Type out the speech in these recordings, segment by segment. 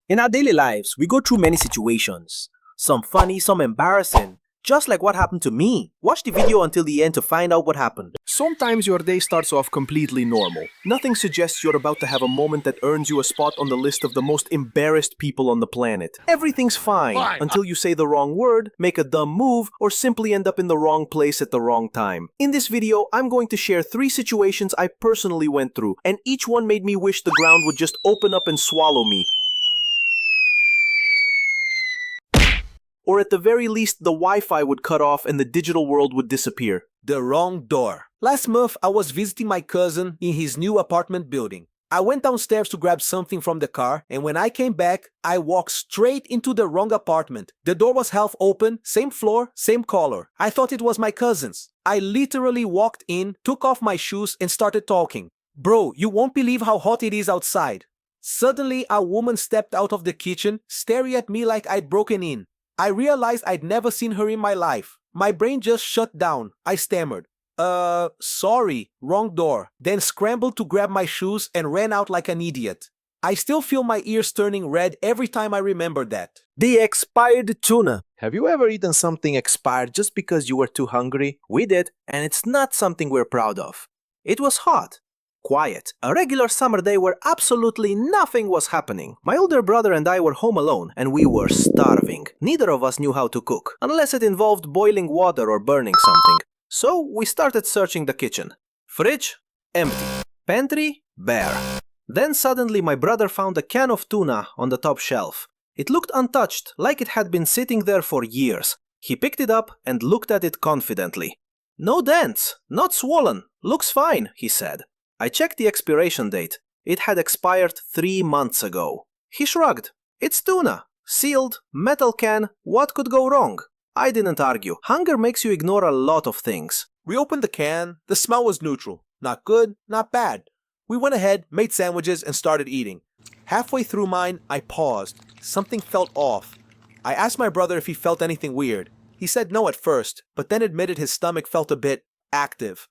In our daily lives, we go through many situations. Some funny, some embarrassing. Just like what happened to me. Watch the video until the end to find out what happened. Sometimes your day starts off completely normal. Nothing suggests you're about to have a moment that earns you a spot on the list of the most embarrassed people on the planet. Everything's fine until you say the wrong word, make a dumb move, or simply end up in the wrong place at the wrong time. In this video, I'm going to share 3 situations I personally went through, and each one made me wish the ground would just open up and swallow me. Or at the very least, the Wi-Fi would cut off and the digital world would disappear. The wrong door. Last month, I was visiting my cousin in his new apartment building. I went downstairs to grab something from the car, and when I came back, I walked straight into the wrong apartment. The door was half open, same floor, same color. I thought it was my cousin's. I literally walked in, took off my shoes, and started talking. Bro, you won't believe how hot it is outside. Suddenly, a woman stepped out of the kitchen, staring at me like I'd broken in. I realized I'd never seen her in my life. My brain just shut down. I stammered. Sorry, wrong door. Then scrambled to grab my shoes and ran out like an idiot. I still feel my ears turning red every time I remember that. The expired tuna. Have you ever eaten something expired just because you were too hungry? We did, and it's not something we're proud of. It was hot. Quiet. A regular summer day where absolutely nothing was happening. My older brother and I were home alone, and we were starving. Neither of us knew how to cook, unless it involved boiling water or burning something. So we started searching the kitchen. Fridge? Empty. Pantry? Bare. Then suddenly my brother found a can of tuna on the top shelf. It looked untouched, like it had been sitting there for years. He picked it up and looked at it confidently. No dents, not swollen, looks fine, he said. I checked the expiration date. It had expired 3 months ago. He shrugged. It's tuna. Sealed, metal can, what could go wrong? I didn't argue. Hunger makes you ignore a lot of things. We opened the can. The smell was neutral. Not good, not bad. We went ahead, made sandwiches, and started eating. Halfway through mine, I paused. Something felt off. I asked my brother if he felt anything weird. He said no at first, but then admitted his stomach felt a bit active.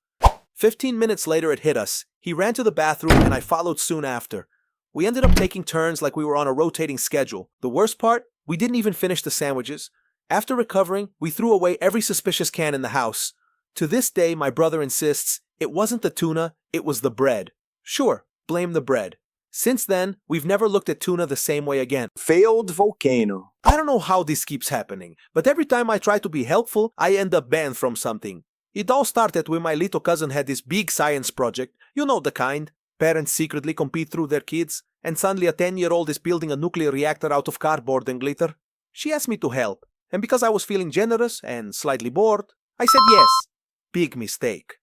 15 minutes later, it hit us. He ran to the bathroom and I followed soon after. We ended up taking turns like we were on a rotating schedule. The worst part? We didn't even finish the sandwiches. After recovering, we threw away every suspicious can in the house. To this day, my brother insists it wasn't the tuna, it was the bread. Sure, blame the bread. Since then, we've never looked at tuna the same way again. Failed volcano. I don't know how this keeps happening, but every time I try to be helpful, I end up banned from something. It all started when my little cousin had this big science project, you know the kind. Parents secretly compete through their kids, and suddenly a 10-year-old is building a nuclear reactor out of cardboard and glitter. She asked me to help, and because I was feeling generous and slightly bored, I said yes. Big mistake.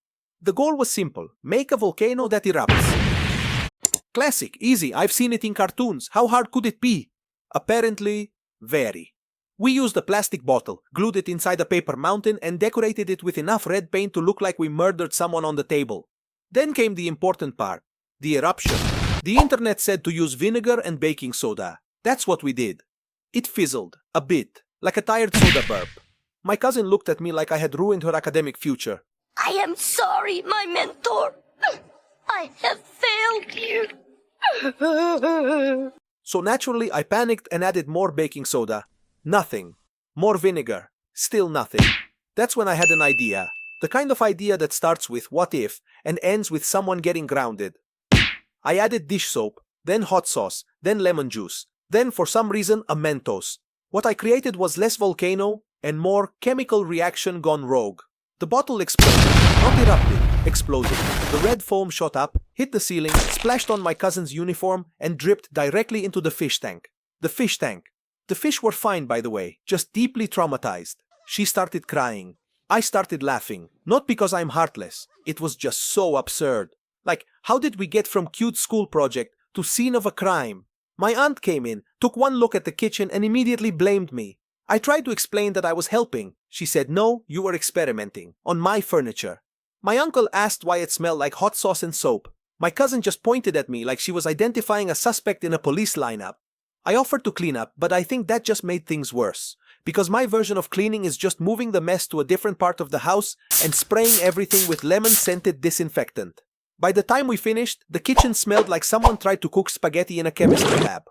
The goal was simple, make a volcano that erupts. Classic, easy, I've seen it in cartoons, how hard could it be? Apparently, very. We used a plastic bottle, glued it inside a paper mountain, and decorated it with enough red paint to look like we murdered someone on the table. Then came the important part, the eruption. The internet said to use vinegar and baking soda. That's what we did. It fizzled, a bit, like a tired soda burp. My cousin looked at me like I had ruined her academic future. I am sorry, my mentor. I have failed you. So naturally, I panicked and added more baking soda. Nothing. More vinegar. Still nothing. That's when I had an idea. The kind of idea that starts with what if and ends with someone getting grounded. I added dish soap, then hot sauce, then lemon juice, then for some reason a Mentos. What I created was less volcano and more chemical reaction gone rogue. The bottle exploded. Not erupted. Exploded. The red foam shot up, hit the ceiling, splashed on my cousin's uniform, and dripped directly into the fish tank. The fish tank. The fish were fine, by the way, just deeply traumatized. She started crying. I started laughing. Not because I'm heartless. It was just so absurd. Like, how did we get from cute school project to scene of a crime? My aunt came in, took one look at the kitchen, and immediately blamed me. I tried to explain that I was helping. She said, no, you were experimenting. On my furniture. My uncle asked why it smelled like hot sauce and soap. My cousin just pointed at me like she was identifying a suspect in a police lineup. I offered to clean up, but I think that just made things worse. Because my version of cleaning is just moving the mess to a different part of the house and spraying everything with lemon-scented disinfectant. By the time we finished, the kitchen smelled like someone tried to cook spaghetti in a chemistry lab.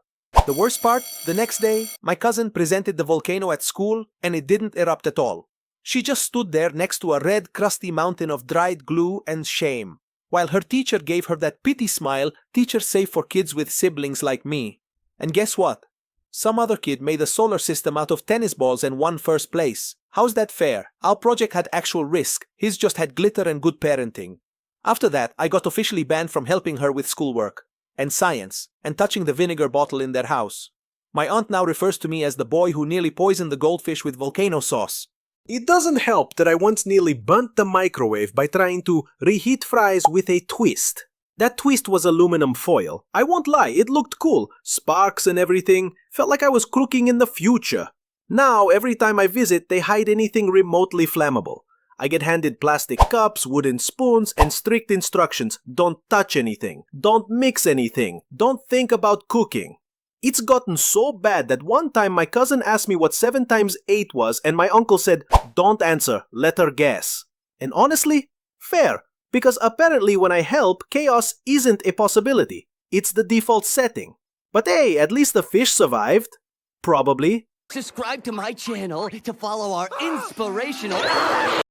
The worst part, the next day, my cousin presented the volcano at school and it didn't erupt at all. She just stood there next to a red, crusty mountain of dried glue and shame, while her teacher gave her that pity smile teachers say for kids with siblings like me. And guess what? Some other kid made a solar system out of tennis balls and won first place. How's that fair? Our project had actual risk, his just had glitter and good parenting. After that, I got officially banned from helping her with schoolwork, and science, and touching the vinegar bottle in their house. My aunt now refers to me as the boy who nearly poisoned the goldfish with volcano sauce. It doesn't help that I once nearly burnt the microwave by trying to reheat fries with a twist. That twist was aluminum foil. I won't lie, it looked cool. Sparks and everything. Felt like I was cooking in the future. Now, every time I visit, they hide anything remotely flammable. I get handed plastic cups, wooden spoons, and strict instructions. Don't touch anything. Don't mix anything. Don't think about cooking. It's gotten so bad that one time my cousin asked me what 7 times 8 was and my uncle said, "Don't answer, let her guess." And honestly, fair. Because apparently when I help, chaos isn't a possibility. It's the default setting. But hey, at least the fish survived. Probably. Subscribe to my channel to follow our inspirational